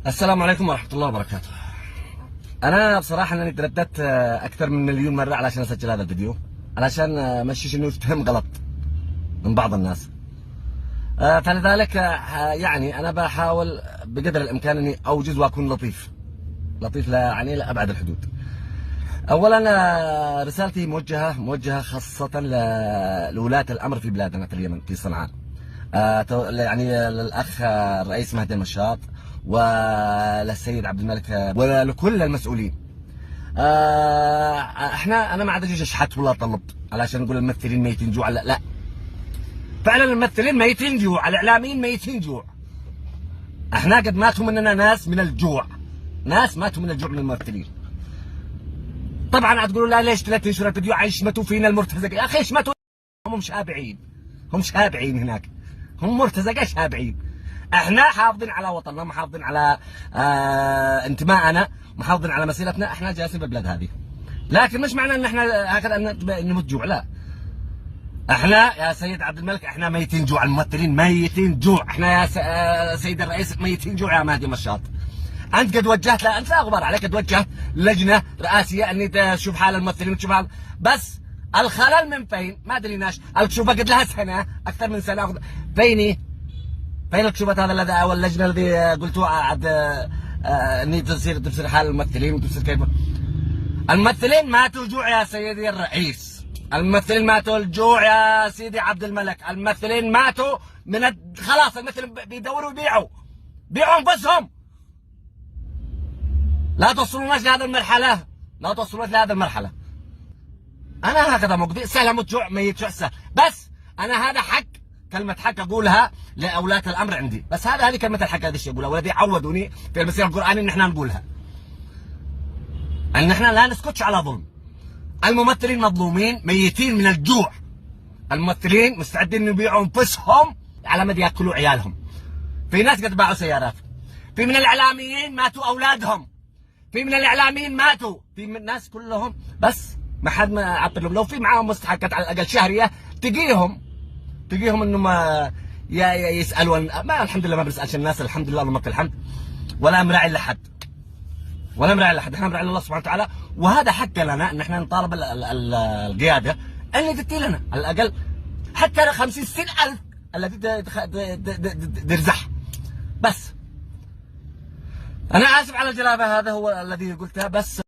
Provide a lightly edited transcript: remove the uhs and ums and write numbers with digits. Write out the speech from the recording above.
السلام عليكم ورحمة الله وبركاته. أنا بصراحة أنني ترددت أكثر من مليون مرة علشان أسجل هذا الفيديو، علشان مشيش إنه يفتهم غلط من بعض الناس. فلذلك يعني أنا بحاول بقدر الإمكان إني أوجز وأكون لطيف يعني لأبعد الحدود. أولا رسالتي موجهة خاصة لولاة الأمر في بلادنا في اليمن في صنعاء، يعني للأخ الرئيس مهدي المشاط وللسيد عبد الملك ولكل المسؤولين. انا ما عاد اجي اشحت ولا طلب علشان نقول الممثلين ميتين جوع. لا فعلا الممثلين ميتين جوع، الاعلاميين ميتين جوع. احنا قد ماتوا مننا ناس من الجوع، ناس ماتوا من الجوع من الممثلين. طبعا هتقولوا لا ليش لا تنشر الفيديو يشمتوا فينا المرتزقه. يا اخي يشمتوا، هم شابعين هناك، هم مرتزقه شابعين. احنا حافظين على وطننا، محافظين على انتمائنا، محافظين على مسيرتنا. احنا جالسين بالبلاد هذه، لكن مش معنى ان احنا هكذا نموت جوع. لا، احنا يا سيد عبد الملك احنا ميتين جوع، الممثلين ميتين جوع، احنا يا سيد الرئيس ميتين جوع يا مهدي مشاط. انت قد وجهت، لا انت لا غبار عليك، قد وجهت لجنه رئاسيه اني تشوف حال الممثلين وتشوف حال، بس الخلل من فين؟ ما ادري ناش. الكشوفه قد لها سنه، اكثر من سنه. فين الكشوفات هذا الذي او اللجنه الذي قلتوا عاد اني تفسير حال الممثلين وتفسير كيف الممثلين ماتوا جوع يا سيدي الرئيس، الممثلين ماتوا الجوع يا سيدي عبد الملك، الممثلين ماتوا من خلاص الممثلين بيدوروا بيعوا انفسهم. لا توصلوناش لهذه المرحله، لا توصلوناش لهذه المرحله. انا هكذا موقفي، سهل اموت جوع ميت جوع سهل، بس انا هذا حق، كلمة حق أقولها لأولاة الأمر عندي، بس هذه كلمة الحق، هذا الشيء أقولها، والذي عودوني في المسير القرآني إن إحنا نقولها، إن إحنا لا نسكتش على ظلم. الممثلين مظلومين ميتين من الجوع، الممثلين مستعدين يبيعوا أنفسهم على مد يأكلوا عيالهم. في ناس قد باعوا سيارات، في من الإعلاميين ماتوا أولادهم، في من الإعلاميين ماتوا، في من الناس كلهم، بس ما حد ما عبر لهم. لو في معاهم مستحقات على الأقل شهرية تجيهم انه ما يسالوا. ما الحمد لله ما بنسالش الناس، الحمد لله اللهم لك الحمد، ولا مراعي لحد، احنا مراعي لله سبحانه وتعالى. وهذا حق لنا ان احنا نطالب القياده ان تدي لنا على الاقل حتى 50-60 الف التي ترزح. بس انا اسف على الجلابه، هذا هو الذي قلته بس.